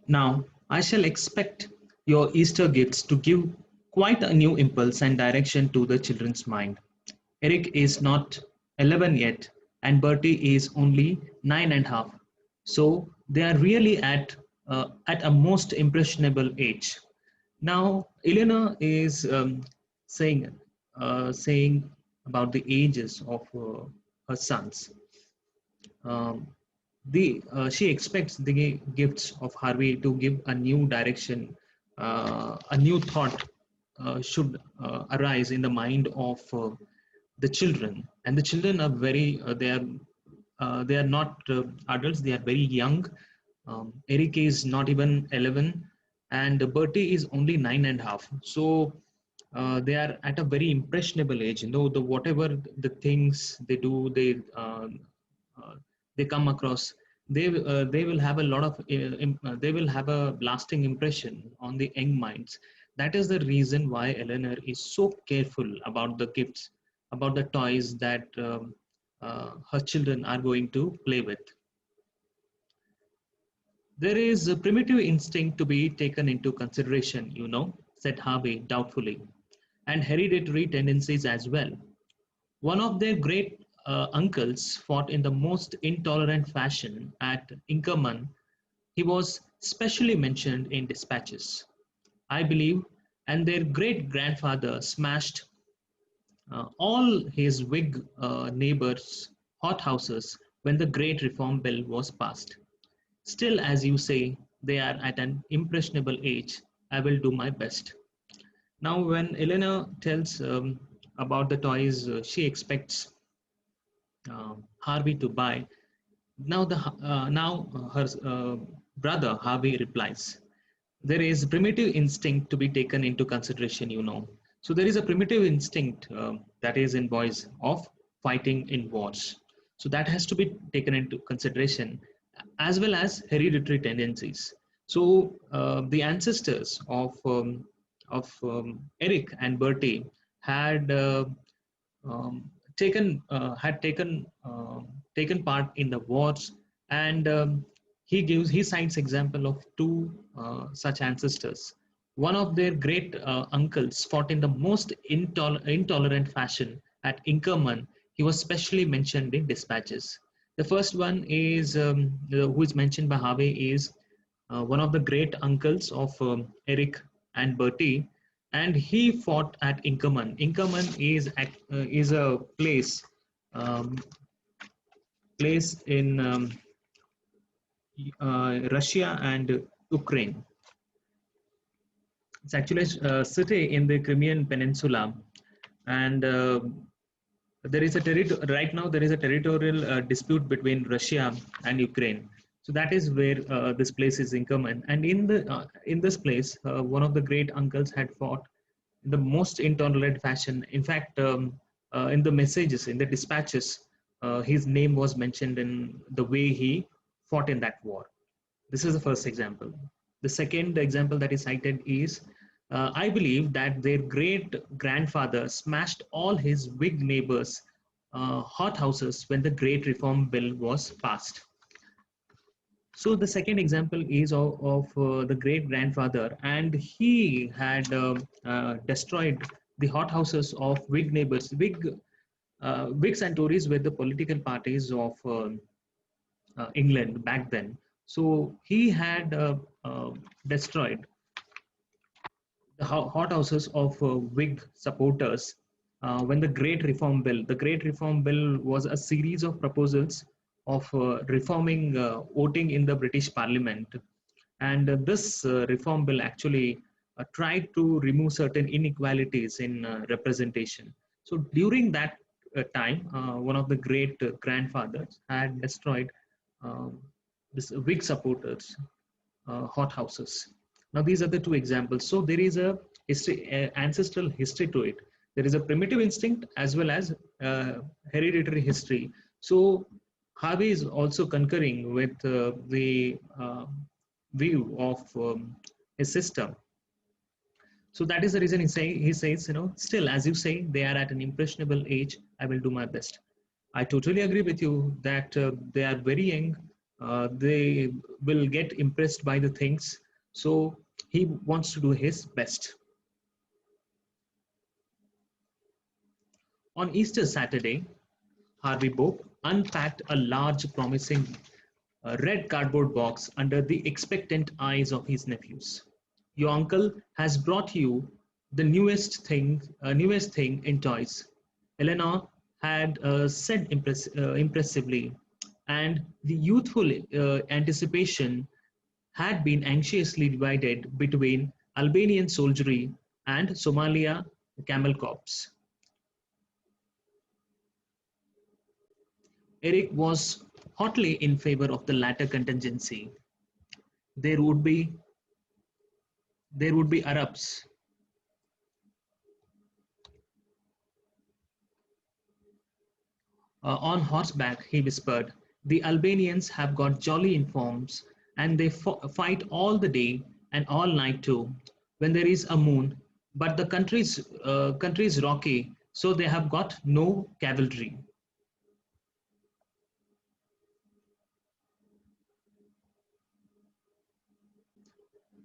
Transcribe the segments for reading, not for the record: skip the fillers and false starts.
Now, I shall expect your Easter gifts to give quite a new impulse and direction to the children's mind. Eric is not 11 yet, and Bertie is only 9.5. So they are really at a most impressionable age. Now, Eleanor is saying about the ages of her sons. Um, she expects the gifts of Harvey to give a new direction, a new thought should arise in the mind of the children, and the children are they are not adults; they are very young. Eric is not even 11, and Bertie is only 9.5. So they are at a very impressionable age. You know, the whatever the things they do, uh, they come across, they will have a lot of they will have a lasting impression on the young minds. That is the reason why Eleanor is so careful about the gifts, about the toys that her children are going to play with. There is a primitive instinct to be taken into consideration, you know, said Harvey doubtfully, and hereditary tendencies as well. One of their great uncles fought in the most intolerant fashion at Inkerman. He was specially mentioned in dispatches, I believe, and their great grandfather smashed all his Whig neighbors' hothouses when the Great Reform Bill was passed. Still, as you say, they are at an impressionable age. I will do my best. Now, when Elena tells about the toys she expects Harvey to buy, now her brother Harvey replies, there is primitive instinct to be taken into consideration, you know. So there is a primitive instinct that is in boys of fighting in wars. So that has to be taken into consideration, as well as hereditary tendencies. So the ancestors of Eric and Bertie had taken had taken part in the wars, and he cites example of two such ancestors. One of their great uncles fought in the most intolerant fashion at Inkerman. He was specially mentioned in dispatches. The first one is who is mentioned by Harvey is one of the great uncles of Eric and Bertie, and he fought at Inkerman. Inkerman is a um, place in Russia and Ukraine. It's actually a city in the Crimean Peninsula, and there is a right now there is a territorial dispute between Russia and Ukraine. So that is where this place is in common. And in this place, one of the great uncles had fought in the most intolerant fashion. In fact, in the messages, in the dispatches, his name was mentioned in the way he fought in that war. This is the first example. The second example that is cited is I believe that their great grandfather smashed all his Whig neighbors' hothouses when the Great Reform Bill was passed. So the second example is of the great grandfather, and he had destroyed the hothouses of Whig neighbors. Whigs and Tories were the political parties of England back then. So he had destroyed the hothouses of Whig supporters when the Great Reform Bill was a series of proposals of reforming voting in the British Parliament. And this reform bill actually tried to remove certain inequalities in representation. So during that time, one of the great grandfathers had destroyed um, this Whig supporters hothouses. Now, these are the two examples. So there is a ancestral history to it. There is a primitive instinct as well as hereditary history. So Harvey is also concurring with the view of his system. So that is the reason he says, you know, still, as you say, they are at an impressionable age. I will do my best. I totally agree with you that they are very young. They will get impressed by the things. So he wants to do his best. On Easter Saturday, Harvey Bope unpacked a large, promising red cardboard box under the expectant eyes of his nephews. Your uncle has brought you the newest thing in toys. Eleanor had said impressively, and the youthful anticipation had been anxiously divided between Albanian soldiery and Somalia camel corps. Eric was hotly in favor of the latter contingency. There would be there would be Arabs on horseback, he whispered. The Albanians have got jolly informs, and they fight all the day and all night too, when there is a moon. But the country's rocky, so they have got no cavalry.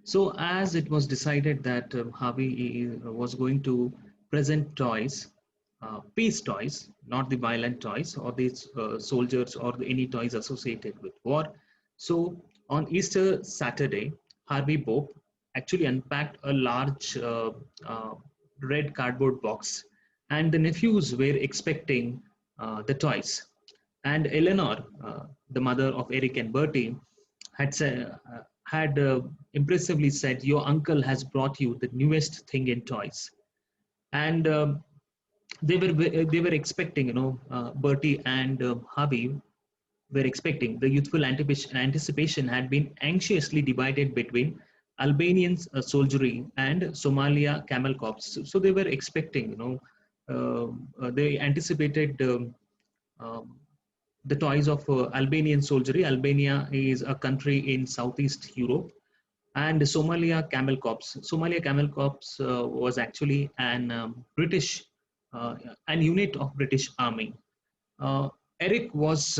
So, as it was decided that Harvey was going to present toys, peace toys, not the violent toys or these soldiers or any toys associated with war. So, on Easter Saturday, Harvey Bope actually unpacked a large uh, red cardboard box, and the nephews were expecting the toys. And Eleanor, the mother of Eric and Bertie, had impressively said, "Your uncle has brought you the newest thing in toys." And they were expecting, Bertie and Harvey were expecting. The youthful anticipation had been anxiously divided between Albanian soldiery and Somalia camel corps. So they were expecting, they anticipated. Um, the toys of Albanian soldiery. Albania is a country in Southeast Europe, and Somalia Camel Corps. Somalia Camel Corps was actually uh, an unit of British Army. Uh, Eric was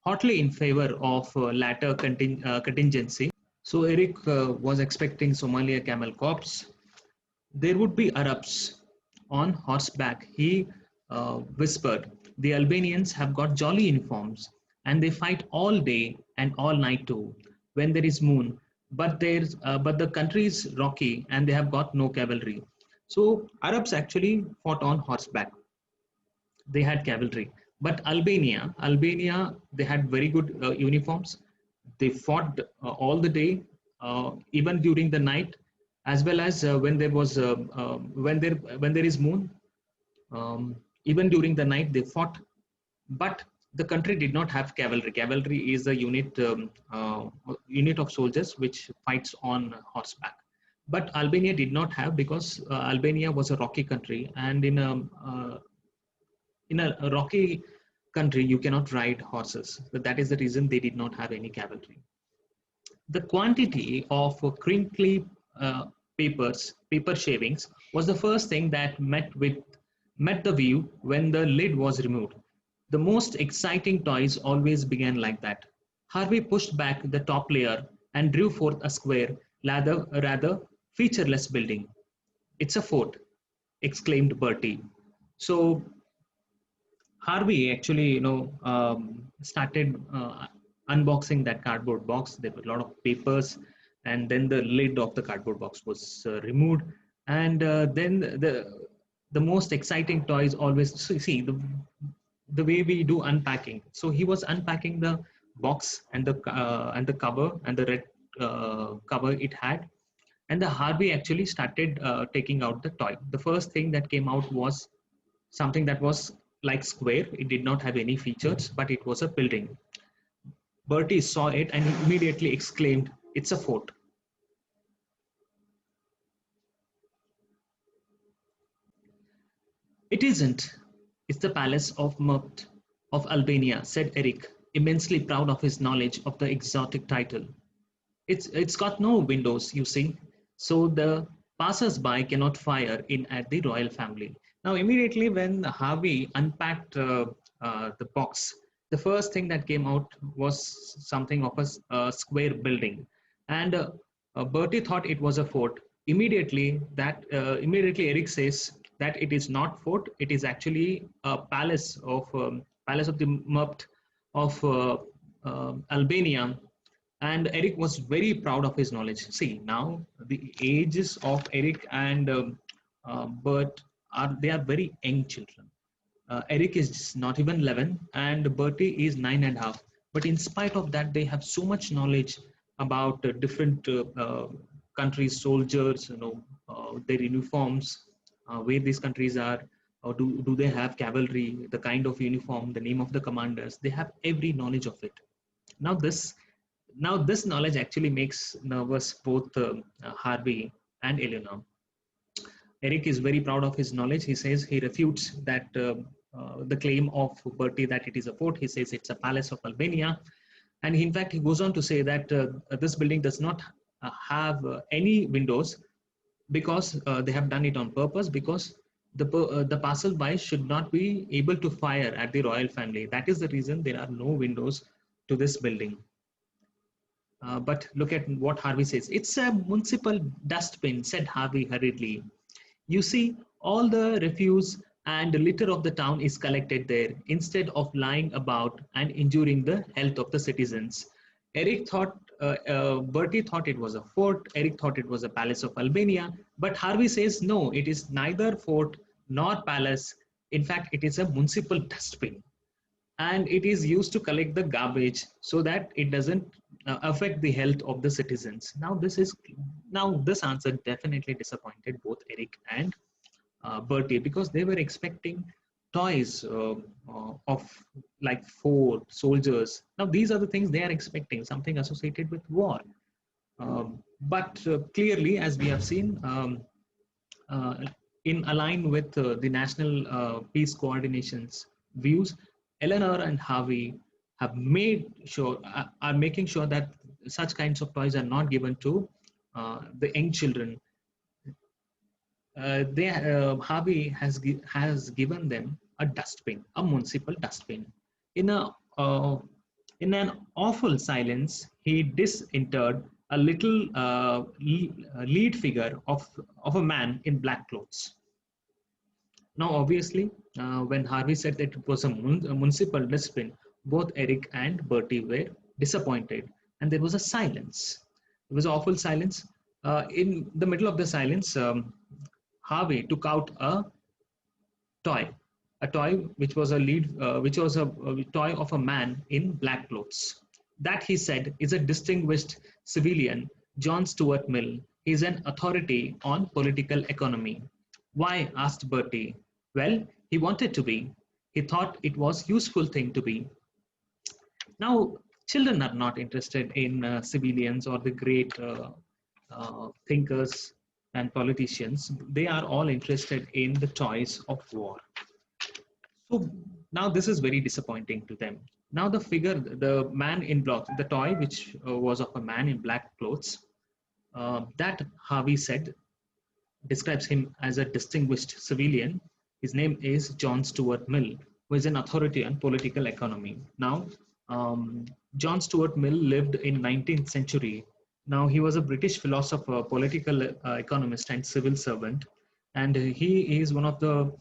hotly in favor of latter contingency. So Eric was expecting Somalia Camel Corps. There would be Arabs on horseback, he whispered. The Albanians have got jolly uniforms, and they fight all day and all night too, when there is moon. But the country is rocky, and they have got no cavalry. So Arabs actually fought on horseback. They had cavalry. But Albania, they had very good uniforms. They fought all the day, even during the night, as well as when there is moon. Even during the night, they fought. But the country did not have cavalry. Cavalry is a unit of soldiers which fights on horseback. But Albania did not have, because Albania was a rocky country, and in a rocky country, you cannot ride horses. So that is the reason they did not have any cavalry. The quantity of crinkly paper shavings, was the first thing that met the view when the lid was removed. The most exciting toys always began like that. Harvey pushed back the top layer and drew forth a square, rather featureless building. "It's a fort," exclaimed Bertie. So Harvey actually, started unboxing that cardboard box. There were a lot of papers, and then the lid of the cardboard box was removed, and then the most exciting toys always see the way we do unpacking. So he was unpacking the box and the cover and the red cover it had, and the Harvey actually started taking out the toy. The first thing that came out was something that was like square. It did not have any features, but it was a building. Bertie saw it and he immediately exclaimed, "It's a fort." "It isn't. It's the Palace of Murt of Albania," said Eric, immensely proud of his knowledge of the exotic title. It's got no windows, you see, so the passers-by cannot fire in at the royal family. Now, immediately when Harvey unpacked the box, The first thing that came out was something of a square building, and Bertie thought it was a fort. Immediately Eric says that it is not fort; it is actually a palace of the Mupt of Albania. And Eric was very proud of his knowledge. See, now the ages of Eric and Bert are very young children. Eric is not even 11 and Bertie is 9.5. But in spite of that, they have so much knowledge about different countries, soldiers, their uniforms, where these countries are, or do they have cavalry, the kind of uniform, the name of the commanders. They have every knowledge of it. Now this knowledge actually makes nervous both Harvey and Eleanor. Eric is very proud of his knowledge. He says he refutes that the claim of Bertie that it is a fort. He says it's a palace of Albania. And in fact, he goes on to say that this building does not have any windows because they have done it on purpose, because the passersby should not be able to fire at the royal family. That is the reason there are no windows to this building. But look at what Harvey says. It's a municipal dustbin, said Harvey hurriedly. You see, all the refuse and litter of the town is collected there instead of lying about and injuring the health of the citizens. Bertie thought it was a fort. Eric thought it was a palace of Albania. But Harvey says, no, it is neither fort nor palace. In fact, it is a municipal dustbin. And it is used to collect the garbage so that it doesn't affect the health of the citizens. Now this answer definitely disappointed both Eric and Bertie, because they were expecting toys of like fort soldiers. Now these are the things they are expecting, something associated with war. But clearly, as we have seen, uh, in align with the national peace coordination's views, Eleanor and Harvey have made sure are making sure that such kinds of toys are not given to the young children. Harvey has given them a dustbin, a municipal dustbin. In a in an awful silence, he disinterred a little lead figure of a man in black clothes. Now, obviously, when Harvey said that it was a municipal dustbin, both Eric and Bertie were disappointed, and there was a silence. It was awful silence. In the middle of the silence, Harvey took out toy, a toy which was a toy of a man in black clothes. That, he said, is a distinguished civilian, John Stuart Mill. He is an authority on political economy. Why? Asked Bertie. Well, he wanted to be. He thought it was useful thing to be. Now, children are not interested in civilians or the great thinkers and politicians. They are all interested in the toys of war. So now this is very disappointing to them. Now the man in black, the toy which was of a man in black clothes, that Harvey said describes him as a distinguished civilian. His name is John Stuart Mill, who is an authority on political economy. Now, John Stuart Mill lived in 19th century. Now, he was a British philosopher, political economist, and civil servant. And he is one of the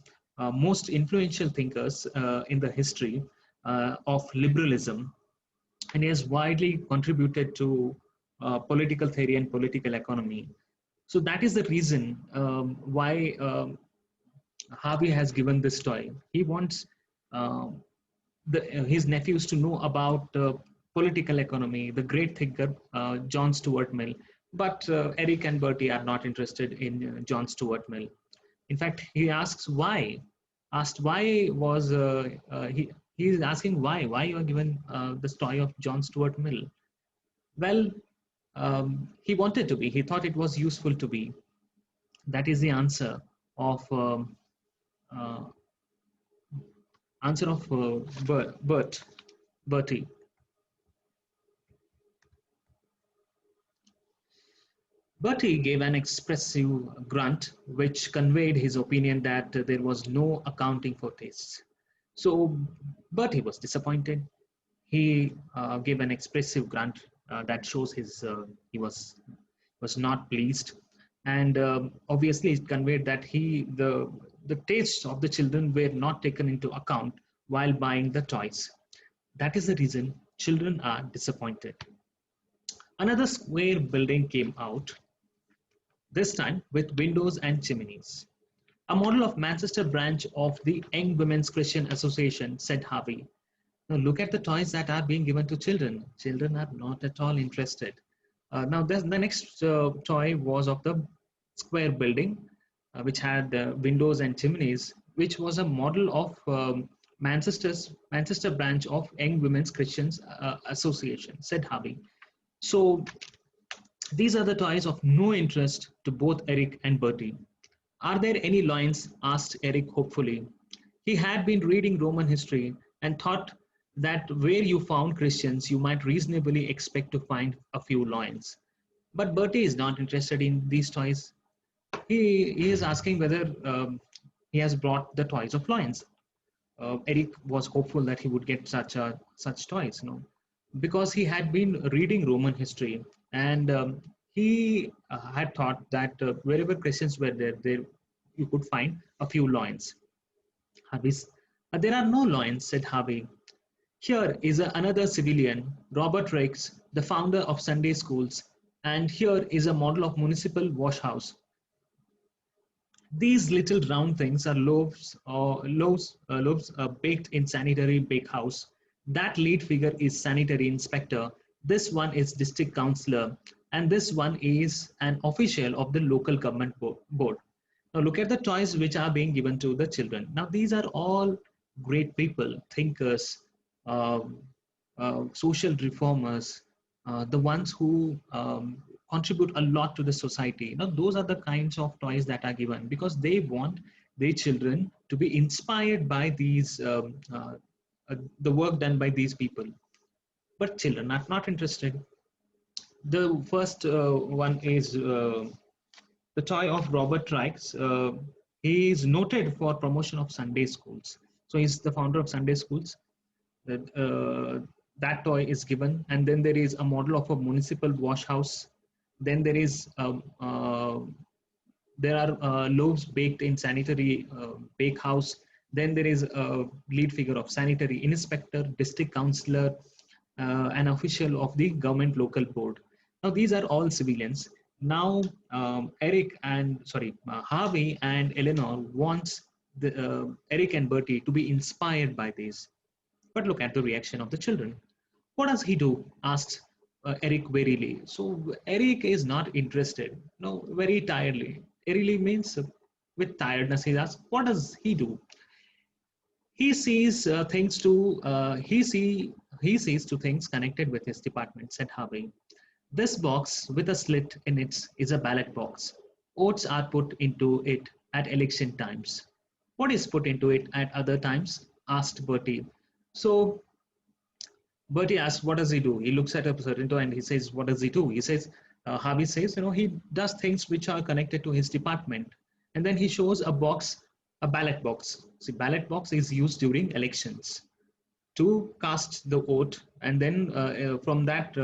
most influential thinkers in the history of liberalism. And he has widely contributed to political theory and political economy. So that is the reason why Harvey has given this toy. He wants uh, his nephews to know about political economy, the great thinker John Stuart Mill. But Eric and Bertie are not interested in John Stuart Mill. In fact, he asks why. Asked why was he is asking why you are given the story of John Stuart Mill. Well, he wanted to be. He thought it was useful to be. That is the uh, answer of Bertie. Bertie gave an expressive grunt which conveyed his opinion that there was no accounting for tastes. So Bertie was disappointed. he gave an expressive grunt that shows he was not pleased, and obviously it conveyed that the tastes of the children were not taken into account while buying the toys. That is the reason children are disappointed. Another square building came out, this time with windows and chimneys. A model of Manchester branch of the Young Women's Christian Association, said Harvey. Now look at the toys that are being given to children. Children are not at all interested. Now the next toy was of the square building, which had windows and chimneys, which was a model of Manchester branch of Young Women's Christians Association, said Harvey. So these are the toys of no interest to both Eric and Bertie. Are there any lions? Asked Eric hopefully. He had been reading Roman history and thought that where you found Christians, you might reasonably expect to find a few lions. But Bertie is not interested in these toys. He is asking whether he has brought the toys of lions. Eric was hopeful that he would get such toys, because he had been reading Roman history, and he had thought that wherever Christians were there you could find a few lions. Harvey's, there are no lions, said Harvey. Here is another civilian, Robert Rakes, the founder of Sunday schools, and here is a model of municipal washhouse. These little round things are loaves baked in sanitary bakehouse. That lead figure is sanitary inspector. This one is district councillor, and this one is an official of the local government board. Now look at the toys which are being given to the children. Now these are all great people, thinkers, uh, social reformers, the ones who contribute a lot to the society. Now, those are the kinds of toys that are given because they want their children to be inspired by the work done by these people. But children are not interested. The first one is the toy of Robert Rikes. He is noted for promotion of Sunday schools. So he's the founder of Sunday schools. That toy is given, and then there is a model of a municipal wash house. Then there are loaves baked in sanitary bake house. Then there is a lead figure of sanitary inspector, district councillor, an official of the government local board. Now these are all civilians. Now Harvey and Eleanor wants Eric and Bertie to be inspired by these. But look at the reaction of the children. What does he do? Asks Eric wearily. So Eric is not interested. No, very tiredly. Wearily means with tiredness. He asks, what does he do? He sees things to he sees to things connected with his department, said Harvey. This box with a slit in it is a ballot box. Votes are put into it at election times. What is put into it at other times? Asked Bertie. So Bertie asks, what does he do? He looks at a certain toy and he says, what does he do? He says, Harvey says, he does things which are connected to his department. And then he shows a box, a ballot box. See, ballot box is used during elections to cast the vote. And then from that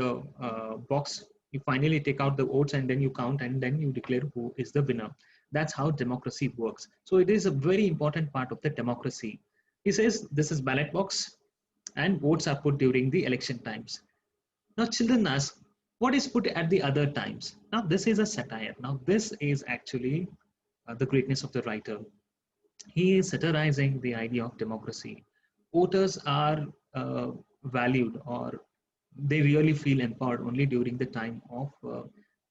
box, you finally take out the votes and then you count and then you declare who is the winner. That's how democracy works. So it is a very important part of the democracy. He says, this is ballot box, and votes are put during the election times. Now children ask, what is put at the other times? Now this is a satire. Now this is actually the greatness of the writer. He is satirizing the idea of democracy. Voters are valued, or they really feel empowered only during the time of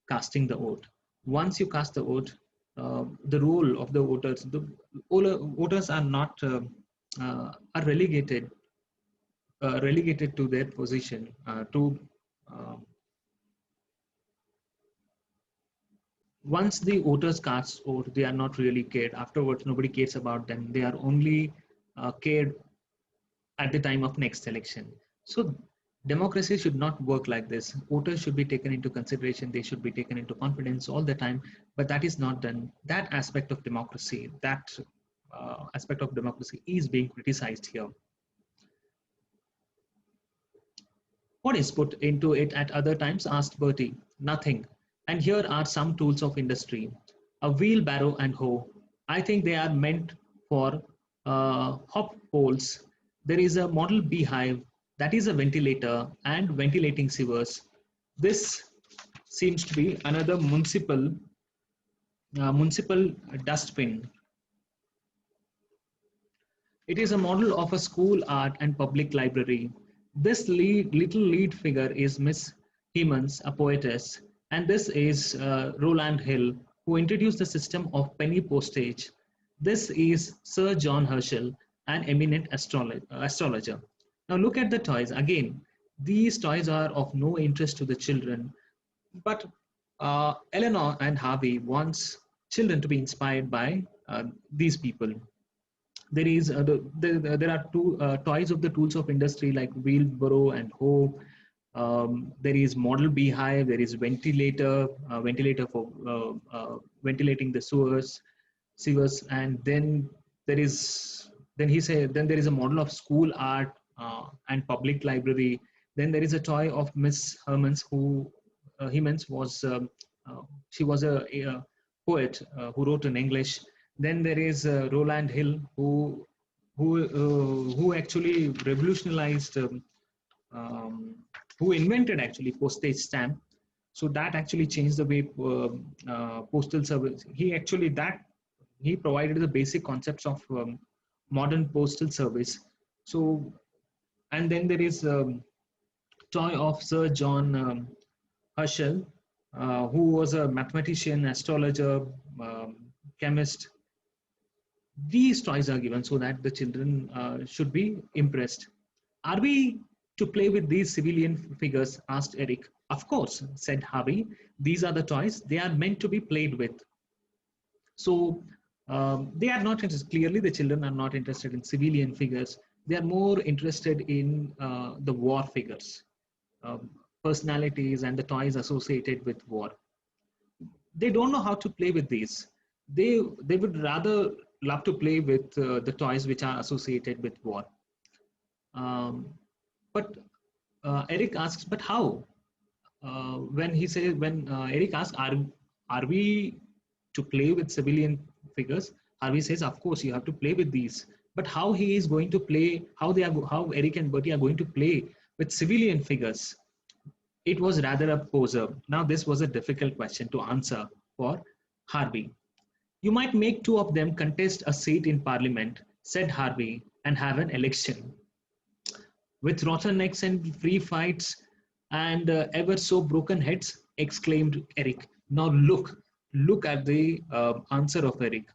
casting the vote. Once you cast the vote, the role of the voters are not are relegated to their position to once the voters cast vote, they are not really cared. Afterwards, nobody cares about them. They are only cared at the time of next election. So democracy should not work like this. Voters should be taken into consideration. They should be taken into confidence all the time. But that is not done. That aspect of democracy, is being criticized here. What is put into it at other times? Asked Bertie. Nothing. And here are some tools of industry: a wheelbarrow and hoe. I think they are meant for hop poles. There is a model beehive, that is a ventilator and ventilating sewers. This seems to be another municipal dustbin. It is a model of a school art and public library. This little lead figure is Miss Hemans, a poetess, and this is Roland Hill, who introduced the system of penny postage. This is Sir John Herschel, an eminent astrologer. Now look at the toys. Again, these toys are of no interest to the children, but Eleanor and Harvey wants children to be inspired by these people. There are two toys of the tools of industry like wheelbarrow and hoe. There is model beehive. There is ventilator for ventilating the sewers, and then there is a model of school art and public library. Then there is a toy of Miss Hermans, who Hemans was she was a poet who wrote in English. Then there is Roland Hill, who actually revolutionized, um, who invented actually postage stamp. So that actually changed the way postal service. He provided the basic concepts of modern postal service. So, and then there is toy of Sir John Herschel, who was a mathematician, astrologer, um, chemist. These toys are given so that the children should be impressed. Are we to play with these civilian figures? Asked Eric. Of course, said Harvey. These are the toys. They are meant to be played with. So they are not interested. Clearly, the children are not interested in civilian figures. They are more interested in the war figures, um, personalities, and the toys associated with war. They don't know how to play with these. They would rather love to play with the toys which are associated with war. Um, but Eric asks, but how? When Eric asks, are we to play with civilian figures? Harvey says, of course, you have to play with these. But how he is going to play? How Eric and Bertie are going to play with civilian figures? It was rather a poser. Now, this was a difficult question to answer for Harvey. You might make two of them contest a seat in Parliament, said Harvey, and have an election. With rotten necks and free fights and ever so broken heads, exclaimed Eric. Now look at the answer of Eric.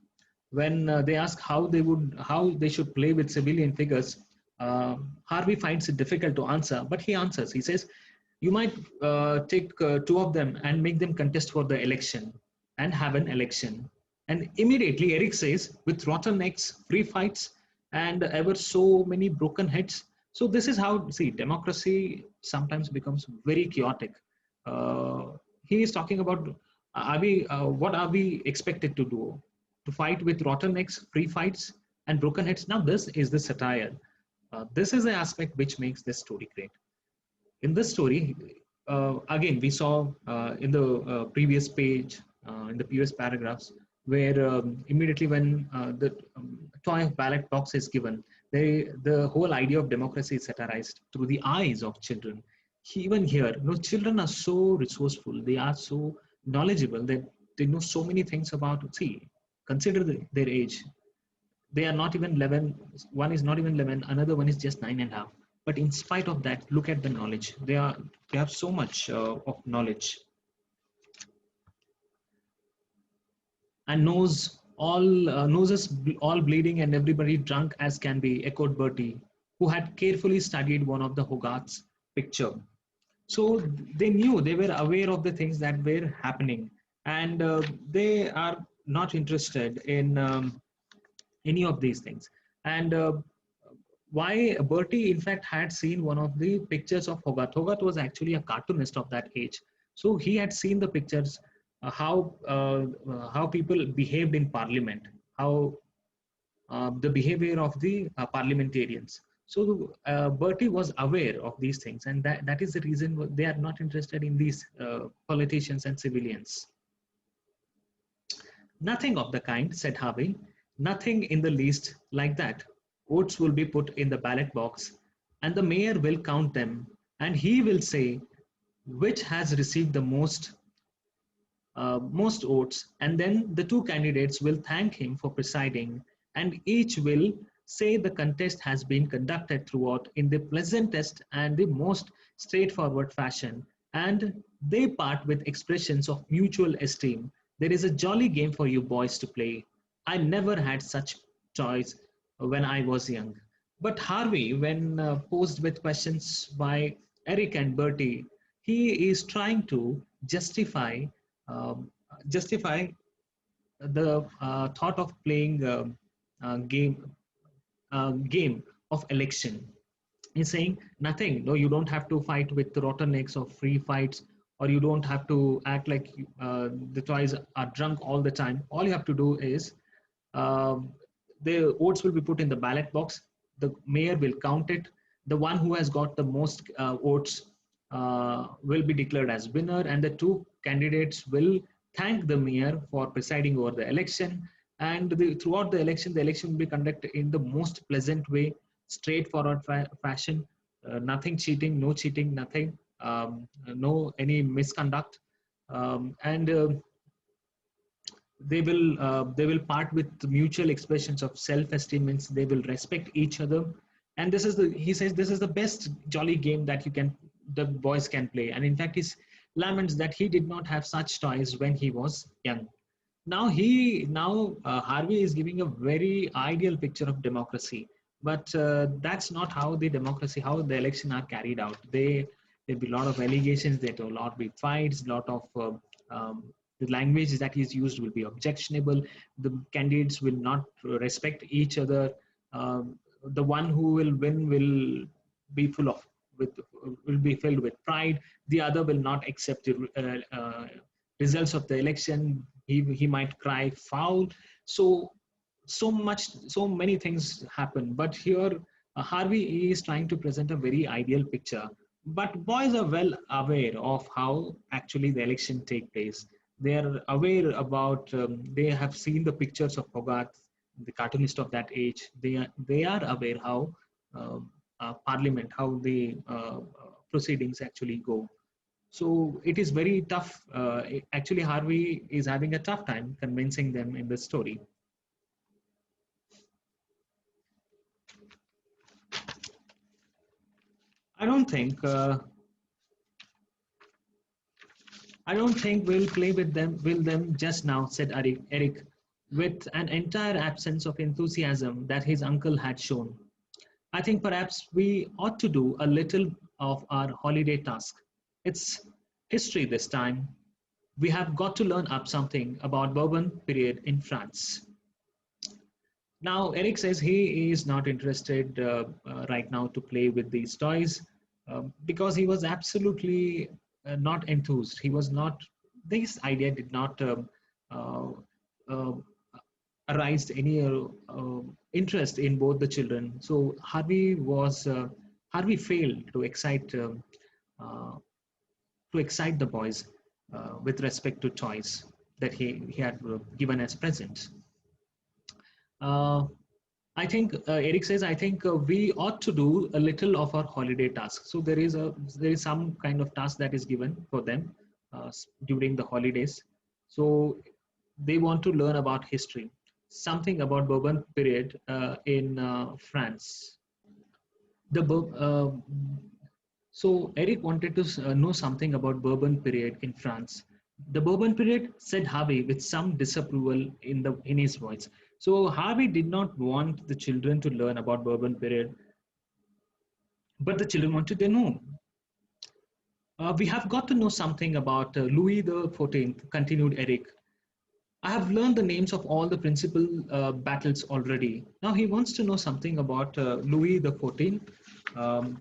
When they ask how they should play with civilian figures, Harvey finds it difficult to answer, but he answers. He says, you might take two of them and make them contest for the election and have an election. And immediately Eric says, with rotten necks, free fights, and ever so many broken heads. So this is how, see, democracy sometimes becomes very chaotic. Uh, he is talking about, what are we expected to do? To fight with rotten necks, free fights, and broken heads. Now this is the satire. This is the aspect which makes this story great. In this story, again, we saw in the previous page, in the previous paragraphs, where immediately when the toy of ballot box is given, the whole idea of democracy is satirized through the eyes of children. Even here, children are so resourceful, they are so knowledgeable that they know so many things about, see, consider their age. They are not even 11. One is not even 11, another one is just 9.5. But in spite of that, look at the knowledge. They have so much of knowledge. And noses all bleeding and everybody drunk as can be, echoed Bertie, who had carefully studied one of the Hogarth's picture. So they knew, they were aware of the things that were happening, and they are not interested in any of these things. And why Bertie, in fact, had seen one of the pictures of Hogarth. Hogarth was actually a cartoonist of that age. So he had seen the pictures, how people behaved in Parliament, how the behavior of the parliamentarians. So Bertie was aware of these things, and that is the reason they are not interested in these politicians and civilians. Nothing of the kind, said Harvey. Nothing in the least like that. Votes will be put in the ballot box, and the mayor will count them, and he will say which has received the most votes, and then the two candidates will thank him for presiding, and each will say the contest has been conducted throughout in the pleasantest and the most straightforward fashion, and they part with expressions of mutual esteem. There is a jolly game for you boys to play. I never had such toys when I was young. But Harvey, when posed with questions by Eric and Bertie, he is trying to um, justify the thought of playing game of election. He's saying nothing. No, you don't have to fight with the rotten eggs or free fights, or you don't have to act like the toys are drunk all the time. All you have to do is um, the votes will be put in the ballot box. The mayor will count it. The one who has got the most votes will be declared as winner, and the two candidates will thank the mayor for presiding over the election. And throughout the election will be conducted in the most pleasant way, straightforward fashion. Nothing cheating, no cheating, nothing, no any misconduct, and they will part with mutual expressions of self-esteem, means they will respect each other. And this is the he says this is the best jolly game that the boys can play. And in fact he laments that he did not have such toys when he was young. Now Harvey is giving a very ideal picture of democracy, but that's not how the election are carried out. There'll be a lot of allegations, there'll lot be fights, lot of the language that is used will be objectionable. The candidates will not respect each other. The one who will win be full of with will be filled with pride. The other will not accept the results of the election. He might cry foul. So many things happen. But here Harvey is trying to present a very ideal picture. But boys are well aware of how actually the election take place. They are aware about. They have seen the pictures of Hogarth, the cartoonist of that age. They are aware how Parliament, how the proceedings actually go. So it is very tough. Actually, Harvey is having a tough time convincing them in the story. I don't think. I don't think we'll play with them. Will them just now," said Eric, with an entire absence of enthusiasm that his uncle had shown. "I think perhaps we ought to do a little of our holiday task. It's history this time. We have got to learn up something about Bourbon period in France." Now, Eric says he is not interested right now to play with these toys because he was absolutely not enthused. He was not, this idea did not uh, uh, arise any interest in both the children. So Harvey failed uh, to excite the boys with respect to toys that he had given as presents. Uh, I think Eric says, I think we ought to do a little of our holiday task. So there is some kind of task that is given for them during the holidays. So they want to learn about history, something about Bourbon period in France. The So Eric wanted to know something about Bourbon period in France. The Bourbon period, said Harvey with some disapproval in his voice. So Harvey did not want the children to learn about Bourbon period, but the children wanted to know. We have got to know something about Louis the 14th, continued Eric. I have learned the names of all the principal battles already. Now he wants to know something about Louis the 14th. Um,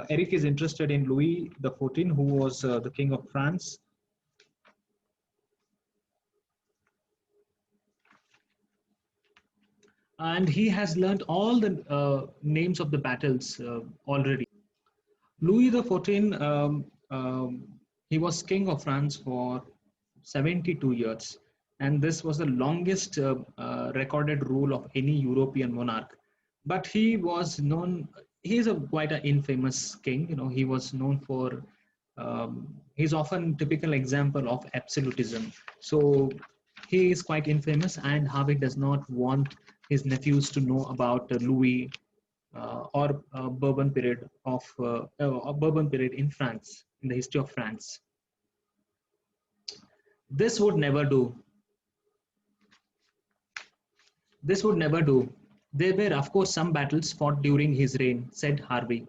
Eric is interested in Louis the 14th, who was the king of France. and he has learned all the names of the battles already. Louis the 14, he was king of France for 72 years, and this was the longest recorded rule of any European monarch. But he was known; he is a quite an infamous king. You know, he was known for. He's often typical example of absolutism. So he is quite infamous, and Harvey does not want his nephews to know about Louis or Bourbon period in France, in the history of France. This would never do. This would never do. There were, of course, some battles fought during his reign, said Harvey.